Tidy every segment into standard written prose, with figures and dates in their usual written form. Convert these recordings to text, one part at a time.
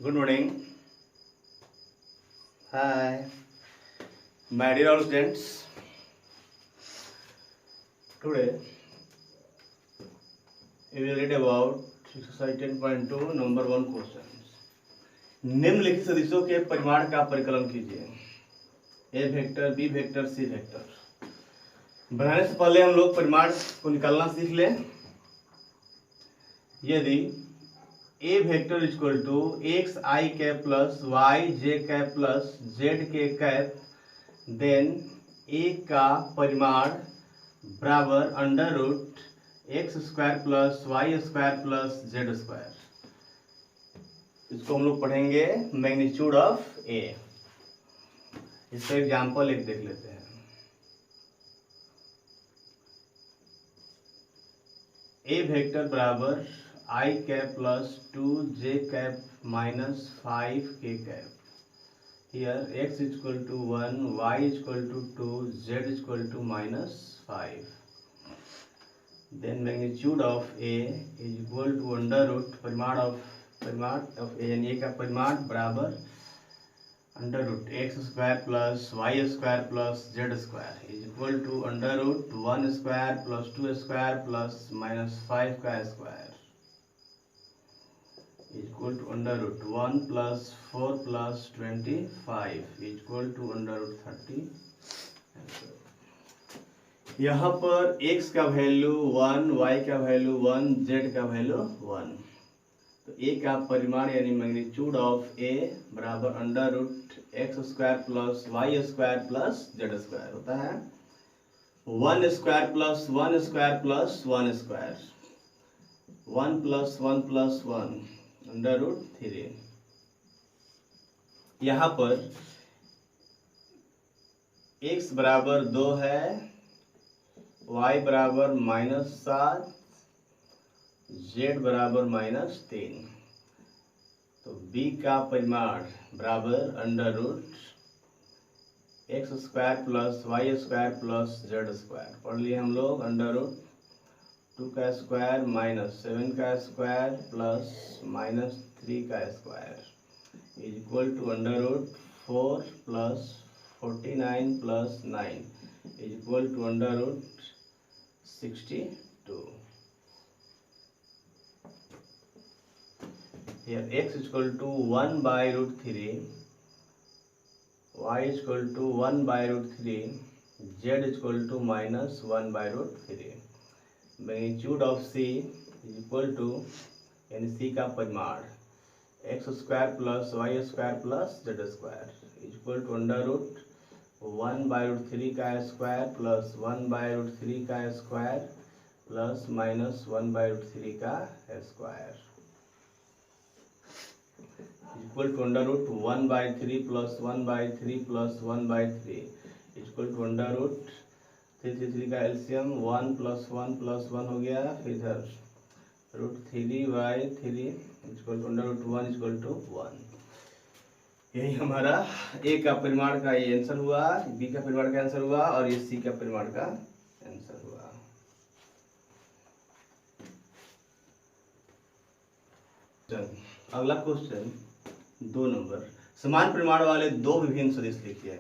Good morning. Hi, my dear all students. Today we will read about exercise 10.2 number 1 questions. निम्नलिखित सदिशों के परिमाण का परिकलन कीजिए. ए vector, B vector, C vector. बनाने से पहले हम लोग परिमाण को निकालना सीख लें. यदि A vector equal to x i cap plus y j cap plus z k cap, then A का परिमाण बराबर under root x square plus y square plus z square. इसको हम लोग पढ़ेंगे मैग्नीट्यूड ऑफ ए. इसका एग्जाम्पल एक देख लेते हैं. ए वेक्टर बराबर आई कैप प्लस 2 जे कैप माइनस 5 के cap. Here x equal to 1, y equal to 2, z equal to minus 5. Then magnitude of A is equal to under root परिमाण of A, यानी A का परिमाण बराबर under root x square plus y square plus z square is equal to under root 1 square plus 2 square plus minus 5 का square equal to under root 1 plus 4 plus 25 equal to under root 30. यहाँ पर x का value 1, y का value 1, z का value 1. तो a का परिमाण यानी मैग्नीट्यूड ऑफ a बराबर under root x square plus y square plus z square होता है 1 square plus 1 square plus 1 square 1 plus 1 plus 1 under root 3. यहाँ पर x बराबर 2 है, y बराबर -7, z बराबर -3. तो b का परिमाण बराबर under root x square plus y square plus z square पढ़ लिए हम लोग. अंडर रूट 2 का स्क्वायर माइनस 7 का स्क्वायर प्लस माइनस 3 का square is equal to under root 4 plus 49 plus 9 is equal to under root 62. Here x is equal to 1 by root 3, y is equal to 1 by root 3, z is equal to minus 1 by root 3. Magnitude of c is equal to यानी c का परिमाण x square plus y square plus z square is equal to under root 1 by root 3 का square plus 1 by root 3 का square plus minus 1 by root 3 का square equal to under root 1 by 3 plus 1 by 3 plus 1 by 3 equal to under root 3 का LCM 1 plus 1 हो गया. फिर इधर root 3 by 3 equal to under root 1 equal to 1. यही हमारा ए का परिमाण का ये आंसर हुआ, बी का परिमाण का आंसर हुआ और ये सी का परिमाण का आंसर हुआ. अगला क्वेश्चन 2 नंबर. समान परिमाण वाले दो विभिन्न सदिश लिखिए.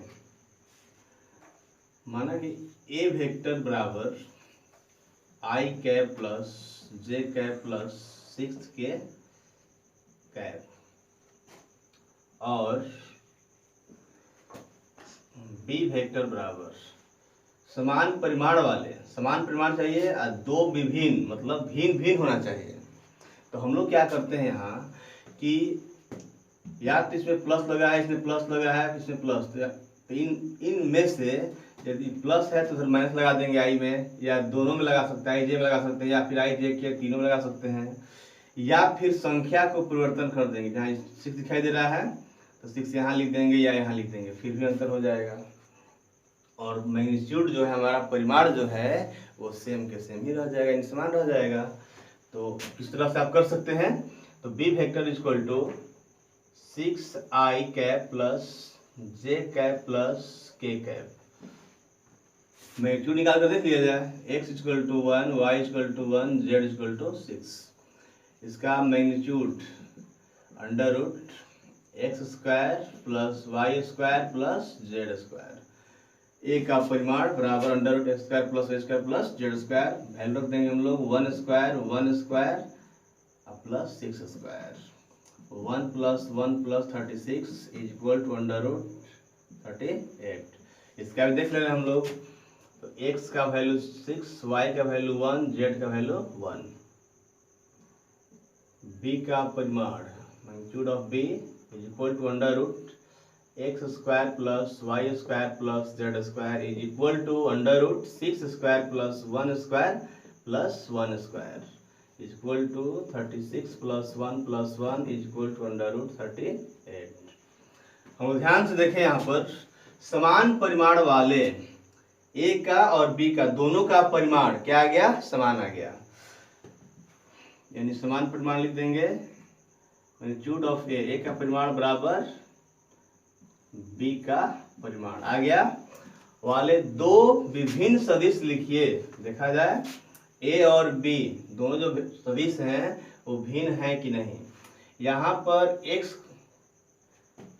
माना कि ए वेक्टर बराबर आई cap plus j cap plus 6 के कैप और बी वेक्टर बराबर समान परिमाण चाहिए और दो विभिन्न मतलब भिन्न होना चाहिए. तो हम लोग क्या करते हैं यहाँ कि या तो इसमें प्लस लगा है, इसमें प्लस लगा है, इसमें प्लस, तो इन में से यदि प्लस है तो फिर माइनस लगा देंगे आई में, या दोनों में लगा सकते हैं, आई जे में लगा सकते हैं, या फिर आई जे के तीनों में लगा सकते हैं, या फिर संख्या को परिवर्तन कर देंगे. जहाँ 6 दिखाई दे रहा है तो 6 यहाँ लिख देंगे या यहाँ लिख देंगे, फिर भी अंतर हो जाएगा. और मैग्नीट्यूड जो है हमारा परिमाण जो है वो सेम के सेम ही रह जाएगा, समान रह जाएगा. तो किस तरह से आप कर सकते हैं. तो B vector equal to 6i cap plus j cap plus k cap. Magnitude निकाल कर देख लिया जाए. x equal to 1, y equal to 1, z equal to 6. इसका magnitude under root x square plus y square plus z square. A का परिमाण बराबर under root x square plus y square plus z square. Value रख देंगे हम लोग 1 square plus 6 square. 1 plus 36 is equal to under root 38। इसका भी देख ले रहे हैं हम लोग। तो x का वैल्यू 6, y का वैल्यू 1, z का वैल्यू 1। b का परिमाण magnitude of b is equal to under root x square plus y square plus z square is equal to under root 6 square plus 1 square plus 1 square is equal to 36 plus 1 plus 1 is equal to under root 38। हम ध्यान से देखें यहाँ पर समान परिमाण वाले ए का और बी का दोनों का परिमाण क्या आ गया, समान आ गया। यानी समान परिमाण लिख देंगे मैग्नीट्यूड ऑफ ए का परिमाण बराबर बी का परिमाण आ गया। वाले दो विभिन्न सदिश लिखिए। देखा जाए ए और बी दोनों जो सदिश हैं वो भिन्न हैं कि नहीं। यहाँ पर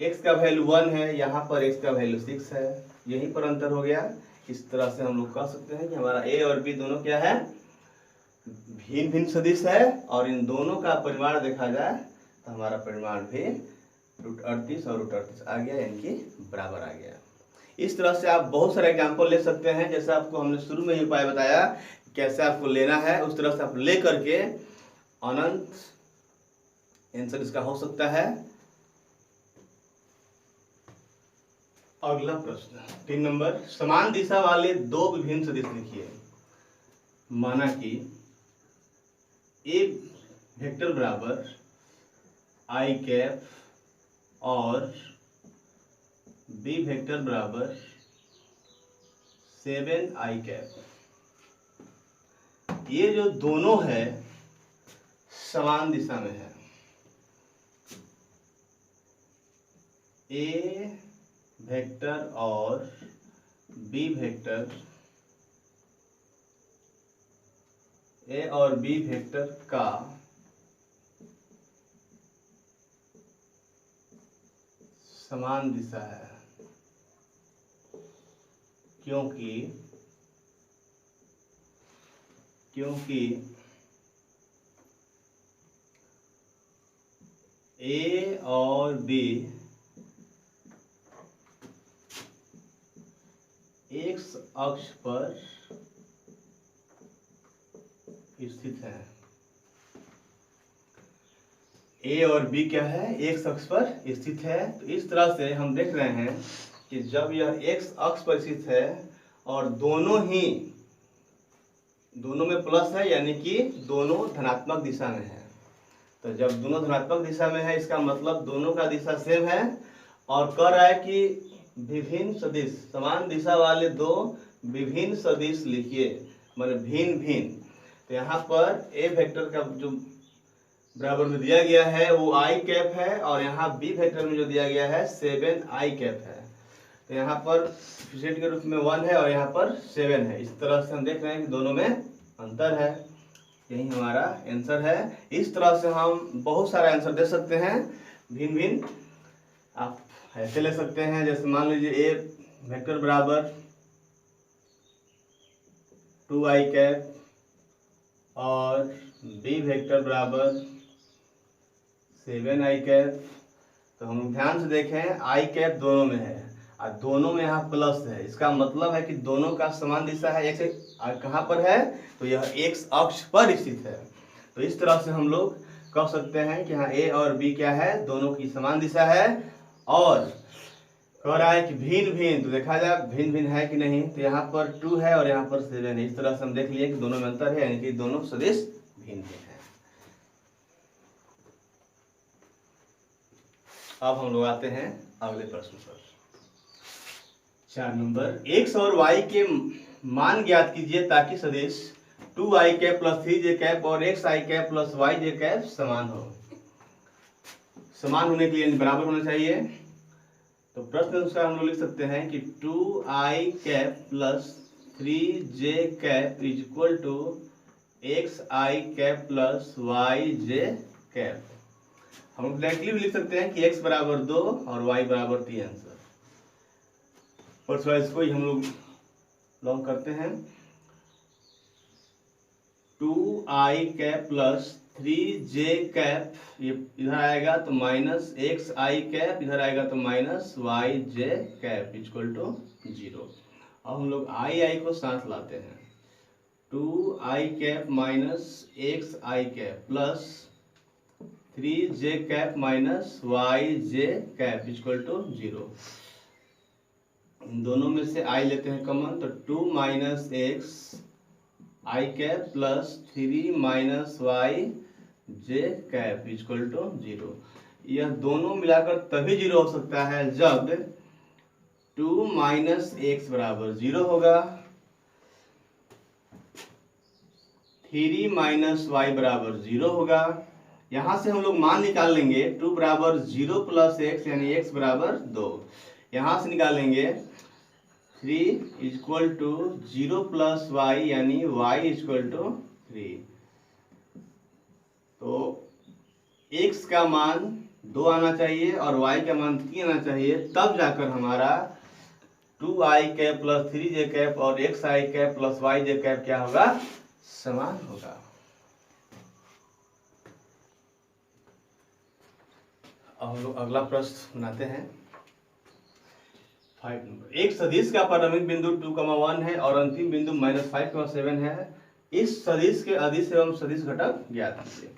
x का वैल्यू 1 है, यहाँ पर x का वैल्यू 6 है, यहीं पर अंतर हो गया। इस तरह से हम लोग कह सकते हैं कि हमारा a और b दोनों क्या है, भिन्न भिन्न सदिश है। और इन दोनों का परिमाण देखा जाए तो हमारा परिमाण भी √38 और √38 आ गया, यानी कि बराबर आ गया। इस तरह से आप बहुत सारे एग्जाम्पल ले सकते हैं। जैसे आपको हमने शुरू में ही उपाय बताया कैसे आपको लेना है, उस तरह से आप ले करके अनंत आंसर इसका हो सकता है। अगला प्रश्न 3 नंबर, समान दिशा वाले दो विभिन्न सदिश लिखिए। माना कि ए वेक्टर बराबर आई कैप और बी वेक्टर बराबर 7i कैप। ये जो दोनों है समान दिशा में है। ए वेक्टर और बी वेक्टर, ए और बी वेक्टर का समान दिशा है, क्योंकि ए और बी एक्स अक्ष पर स्थित है। ए और बी क्या है, एक्स अक्ष पर स्थित है। तो इस तरह से हम देख रहे हैं कि जब यह एक्स अक्ष पर स्थित है और दोनों में प्लस है, यानी कि दोनों धनात्मक दिशा में है। तो जब दोनों धनात्मक दिशा में है इसका मतलब दोनों का दिशा सेम है। और कह रहा है कि विभिन्न सदिश, समान दिशा वाले दो विभिन्न सदिश लिखिए, मतलब भिन्न भिन्न। तो यहाँ पर ए वेक्टर का जो बराबर में दिया गया है वो आई कैप है, और यहाँ बी वेक्टर में जो दिया गया है 7i कैप है। तो यहाँ पर सेट के रूप में 1 है और यहाँ पर 7 है। इस तरह से हम देख रहे हैं कि दोनों में अंतर है। यही हमारा आंसर है। इस तरह से हम बहुत सारे आंसर दे सकते हैं भिन्न भिन्न। आप ऐसे ले सकते हैं, जैसे मान लीजिए ए वेक्टर बराबर 2i कैप और बी वेक्टर बराबर 7i कैप। तो हम ध्यान से देखें आई कैप दोनों में है और दोनों में यहाँ प्लस है। इसका मतलब है कि दोनों का समान दिशा है। एक्स कहाँ पर है, तो यह एक्स अक्ष पर स्थित है। तो इस तरह से हम लोग कह सकते हैं कि हाँ ए और बी क्या है, दोनों की समान दिशा है। और कह रहा है कि भिन्न भिन्न, तो देखा जाए भिन्न भिन्न है कि नहीं। तो यहाँ पर 2 है और यहाँ पर 7 है। इस तरह से हम देख लिए कि दोनों में अंतर है, यानी कि दोनों सदिश भिन्न भिन्न है। अब हम लोग आते हैं अगले प्रश्न पर। 4 नंबर, एक्स और वाई के मान ज्ञात कीजिए ताकि सदिश 2i cap plus 3j cap और xi cap plus yj cap समान हो। समान होने के लिए बराबर होना चाहिए। तो प्रश्न अनुसार हम लोग लिख सकते हैं कि 2i cap plus 3j cap is equal to xi cap plus yj cap. हम लोग डायरेक्टली भी लिख सकते हैं कि x बराबर 2 और y बराबर 3 आंसर, पर थोड़ा इसको ही हम लोग लॉन्ग करते हैं। 2i cap plus 3j cap, ये इधर आएगा तो माइनस xi कैप, इधर आएगा तो minus yj cap equal to 0। अब हम लोग i को साथ लाते हैं, 2i cap minus xi cap plus 3j cap minus yj cap equal to 0। इन दोनों में से i लेते हैं कॉमन, तो 2 minus x i cap plus 3 minus y j cap equal to 0। यह दोनों मिलाकर तभी 0 हो सकता है जब 2 माइनस एक्स बराबर 0 होगा, 3 माइनस वाई बराबर 0 होगा। यहां से हम लोग मान निकाल लेंगे 2 बराबर 0 प्लस एक्स यानी x बराबर 2। यहां से निकालेंगे 3 इक्वल टू 0 प्लस वाई यानी y इक्वल टू 3। तो x का मान 2 आना चाहिए और y का मान 3 आना चाहिए, तब जाकर हमारा 2i cap plus 3j cap और xi cap plus yj cap क्या होगा, समान होगा। अब हम लोग अगला प्रश्न बनाते हैं 5 नंबर। एक सदिश का प्रारंभिक बिंदु 2,1 है और अंतिम बिंदु -5,7 है। इस सदिश के अदिश एवं सदिश घटक ज्ञात कीजिए।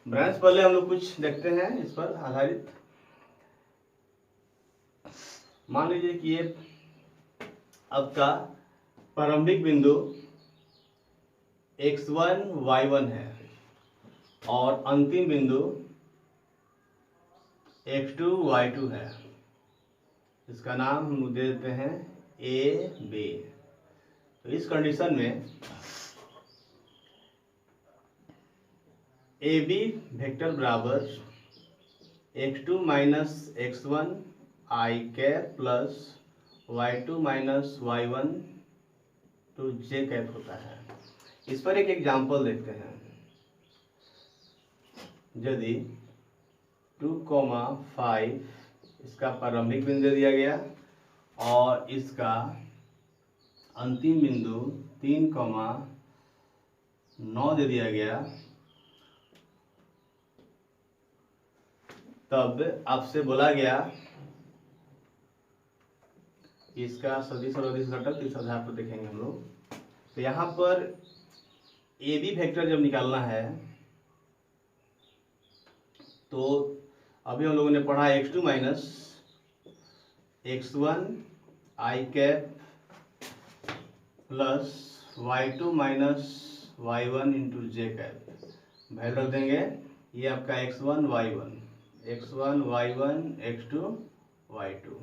ब्रांच पहले हम लोग कुछ देखते हैं इस पर आधारित। मान लीजिए कि ये आपका प्रारंभिक बिंदु x1 y1 है और अंतिम बिंदु x2 y2 है। इसका नाम हम दे देते हैं ए बी। तो इस कंडीशन में ए बी वेक्टर बराबर x2 minus x1 I cap plus y2 minus y1 to j cap होता है। इस पर एक एग्जाम्पल देखते हैं। यदि 2,5 इसका प्रारंभिक बिंदु दिया गया और इसका अंतिम बिंदु 3,9 दे दिया गया, तब आपसे बोला गया इसका सदिश और अदिश घटक इस आधार पर देखेंगे हम लोग। तो यहाँ पर ए बी वेक्टर जब निकालना है तो अभी हम लोगों ने पढ़ा x2 माइनस x1 आई cap plus y2 minus y1 into जे कैप। वैल्यू रख देंगे, ये आपका x1 y1 x2 y2,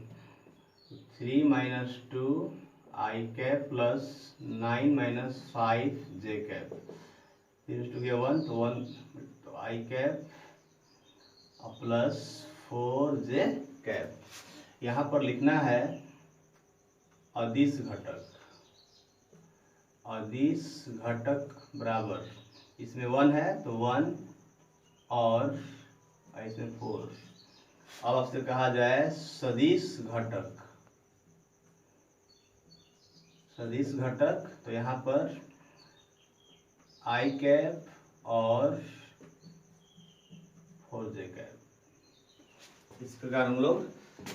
3 minus 2 I cap plus 9 minus 5 j cap, 3 to 1 तो 1 तो i cap plus 4 j cap. यहाँ पर लिखना है अदिश घटक। अदिश घटक बराबर, इसमें 1 है तो 1 और इसमें 4। अब आपसे कहा जाए सदिश घटक। सदिश घटक तो यहाँ पर आई कैप और 4j कैप। इस प्रकार हम लोग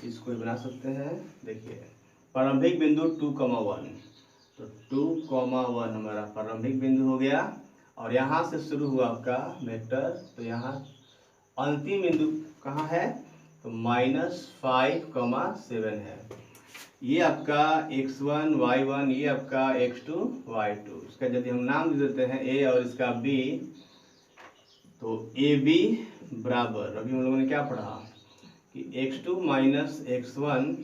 इसको बना सकते हैं। देखिए प्रारंभिक बिंदु 2,1, तो 2,1 हमारा प्रारंभिक बिंदु हो गया और यहाँ से शुरू हुआ आपका वेक्टर। तो यहाँ अंतिम बिंदु कहाँ है, तो -5,7 है। ये आपका x1 y1, ये आपका x2 y2। इसका यदि हम नाम दे देते हैं a और इसका b, तो ए बी बराबर, अभी हम लोगों ने क्या पढ़ा कि x2 minus x1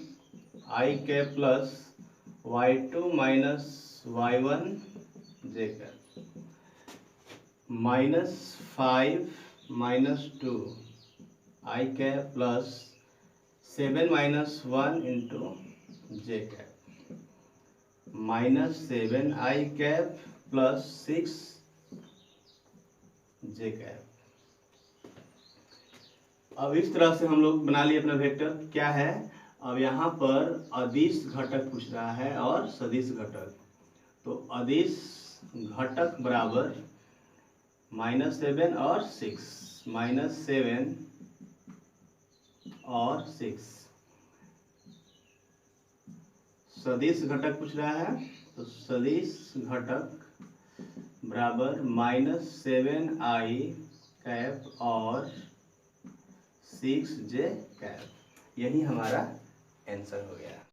I cap plus y2 minus y1 J cap, -5 minus 2 I cap plus 7 minus 1 into J cap, -7 I cap plus 6 J cap. अब इस तरह से हम लोग बना लिए अपना वेक्टर। क्या है, अब यहाँ पर अदिश घटक पूछ रहा है और सदिश घटक। तो अदिश घटक बराबर -7 और 6, -7 और 6। सदिश घटक पूछ रहा है, तो सदिश घटक बराबर -7i कैप और 6j कैप। यही हमारा आंसर हो गया।